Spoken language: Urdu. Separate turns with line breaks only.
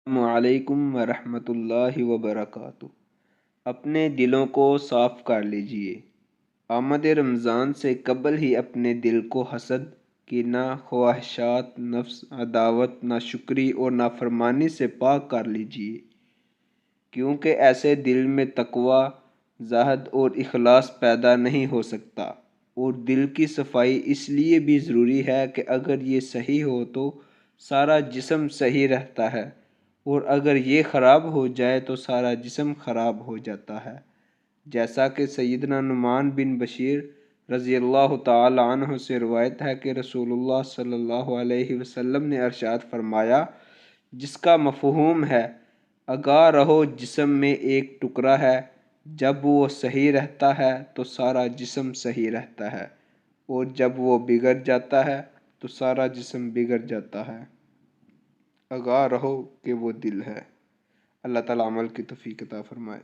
السلام علیکم ورحمۃ اللہ وبرکاتہ۔ اپنے دلوں کو صاف کر لیجئے۔ آمد رمضان سے قبل ہی اپنے دل کو حسد، کینہ، خواہشات نفس، عداوت، ناشکری اور نافرمانی سے پاک کر لیجئے، کیونکہ ایسے دل میں تقوی، زہد اور اخلاص پیدا نہیں ہو سکتا۔ اور دل کی صفائی اس لیے بھی ضروری ہے کہ اگر یہ صحیح ہو تو سارا جسم صحیح رہتا ہے، اور اگر یہ خراب ہو جائے تو سارا جسم خراب ہو جاتا ہے۔ جیسا کہ سیدنا نعمان بن بشیر رضی اللہ تعالی عنہ سے روایت ہے کہ رسول اللہ صلی اللہ علیہ وسلم نے ارشاد فرمایا، جس کا مفہوم ہے آگاہ رہو جسم میں ایک ٹکڑا ہے، جب وہ صحیح رہتا ہے تو سارا جسم صحیح رہتا ہے، اور جب وہ بگڑ جاتا ہے تو سارا جسم بگڑ جاتا ہے۔ آگاہ رہو کہ وہ دل ہے۔ اللہ تعالیٰ عمل کی توفیق عطا فرمائے۔